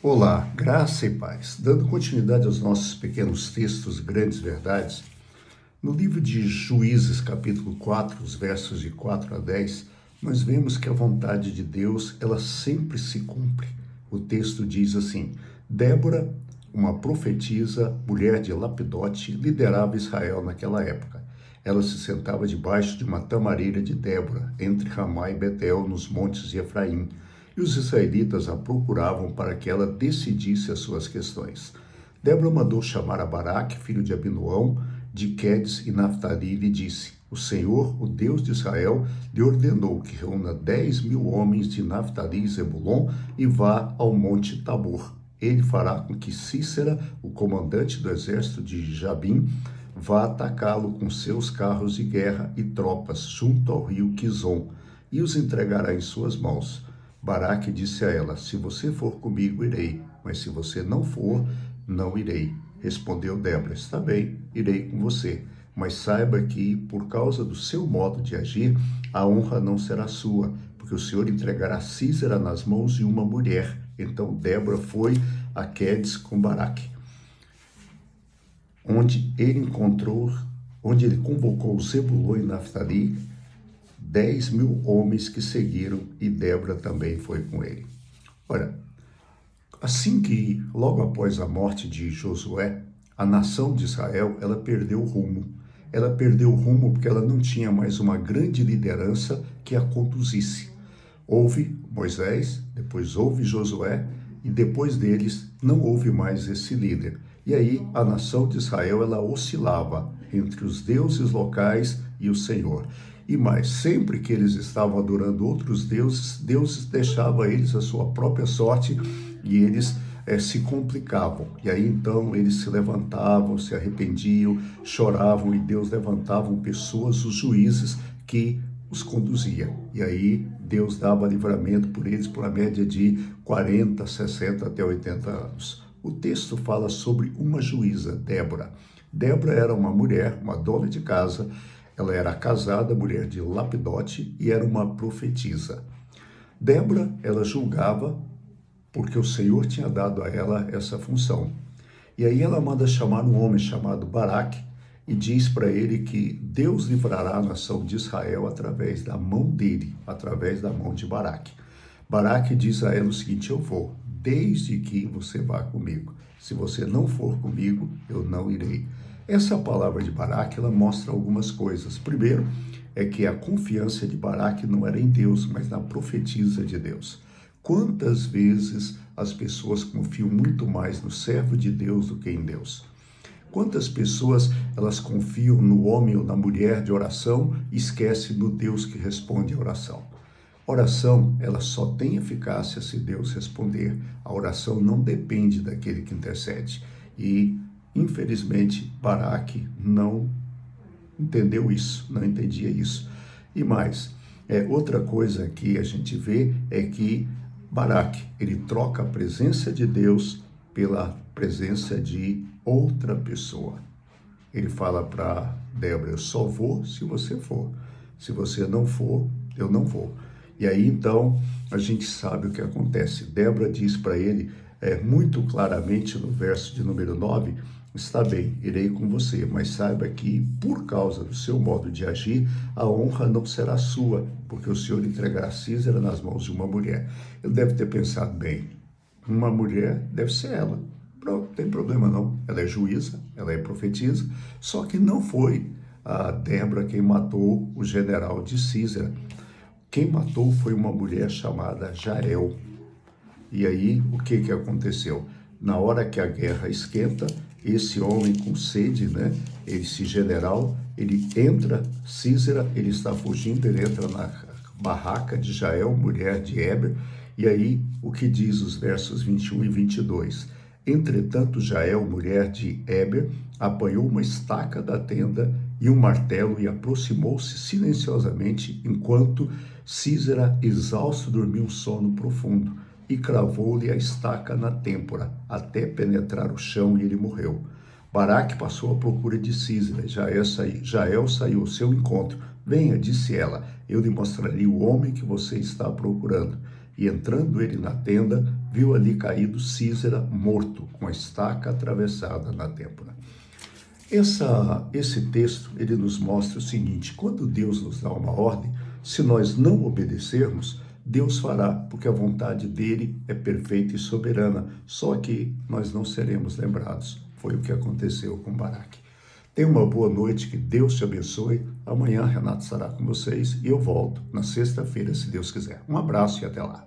Olá, graça e paz. Dando continuidade aos nossos pequenos textos, grandes verdades, no livro de Juízes, capítulo 4, os versos de 4 a 10, nós vemos que a vontade de Deus, ela sempre se cumpre. O texto diz assim: Débora, uma profetisa, mulher de Lapidote, liderava Israel naquela época. Ela se sentava debaixo de uma tamareira de Débora, entre Ramá e Betel, nos montes de Efraim, e os israelitas a procuravam para que ela decidisse as suas questões. Débora mandou chamar a Baraque, filho de Abinoão, de Quedes e Naftali, e lhe disse: O Senhor, o Deus de Israel, lhe ordenou que reúna 10.000 homens de Naftali e Zebulon e vá ao monte Tabor. Ele fará com que Cícera, o comandante do exército de Jabim, vá atacá-lo com seus carros de guerra e tropas junto ao rio Quizon, e os entregará em suas mãos. Baraque disse a ela: Se você for comigo, irei, mas se você não for, não irei. Respondeu Débora: Está bem, irei com você, mas saiba que, por causa do seu modo de agir, a honra não será sua, porque o Senhor entregará Císera nas mãos de uma mulher. Então Débora foi a Quedes com Baraque, onde ele convocou Zebulon e Naftali, 10.000 homens que seguiram, e Débora também foi com ele. Ora, assim que, logo após a morte de Josué, a nação de Israel, ela perdeu o rumo. Ela perdeu o rumo porque ela não tinha mais uma grande liderança que a conduzisse. Houve Moisés, depois houve Josué, e depois deles não houve mais esse líder. E aí a nação de Israel, ela oscilava entre os deuses locais e o Senhor. E mais, sempre que eles estavam adorando outros deuses, Deus deixava eles a sua própria sorte e eles se complicavam. E aí então eles se levantavam, se arrependiam, choravam, e Deus levantava pessoas, os juízes, que os conduzia. E aí Deus dava livramento por eles por a média de 40, 60 até 80 anos. O texto fala sobre uma juíza, Débora. Débora era uma mulher, uma dona de casa. Ela era casada, mulher de Lapidote, e era uma profetisa. Débora, ela julgava porque o Senhor tinha dado a ela essa função. E aí ela manda chamar um homem chamado Baraque e diz para ele que Deus livrará a nação de Israel através da mão dele, através da mão de Baraque. Baraque diz a ela o seguinte: eu vou, desde que você vá comigo. Se você não for comigo, eu não irei. Essa palavra de Baraque, ela mostra algumas coisas. Primeiro, é que a confiança de Baraque não era em Deus, mas na profetisa de Deus. Quantas vezes as pessoas confiam muito mais no servo de Deus do que em Deus? Quantas pessoas elas confiam no homem ou na mulher de oração e esquecem do Deus que responde a oração? Oração, ela só tem eficácia se Deus responder. A oração não depende daquele que intercede. E, infelizmente, Baraque não entendeu isso, não entendia isso. E mais, outra coisa que a gente vê é que Baraque, ele troca a presença de Deus pela presença de outra pessoa. Ele fala para Débora: eu só vou se você for. Se você não for, eu não vou. E aí, então, a gente sabe o que acontece. Débora diz para ele, muito claramente no verso de número 9, está bem, irei com você, mas saiba que, por causa do seu modo de agir, a honra não será sua, porque o Senhor entregará Císera nas mãos de uma mulher. Ele deve ter pensado: bem, uma mulher deve ser ela. Pronto, não tem problema não. Ela é juíza, ela é profetisa, só que não foi a Débora quem matou o general de Císera. Quem matou foi uma mulher chamada Jael. E aí, o que aconteceu? Na hora que a guerra esquenta, esse homem com sede, esse general, ele entra, Císera, ele está fugindo, ele entra na barraca de Jael, mulher de Heber, e aí, o que diz os versos 21 e 22? Entretanto, Jael, mulher de Heber, apanhou uma estaca da tenda e um martelo e aproximou-se silenciosamente enquanto Císera, exausto, dormia um sono profundo, e cravou-lhe a estaca na têmpora, até penetrar o chão, e ele morreu. Baraque passou à procura de Císera. Jael saiu ao seu encontro. Venha, disse ela, eu lhe mostrarei o homem que você está procurando. E entrando ele na tenda, viu ali caído Sísera morto, com a estaca atravessada na têmpora. Esse texto, ele nos mostra o seguinte: quando Deus nos dá uma ordem, se nós não obedecermos, Deus fará, porque a vontade dele é perfeita e soberana, só que nós não seremos lembrados. Foi o que aconteceu com Baraque. Tenha uma boa noite, que Deus te abençoe. Amanhã Renato estará com vocês e eu volto na sexta-feira, se Deus quiser. Um abraço e até lá.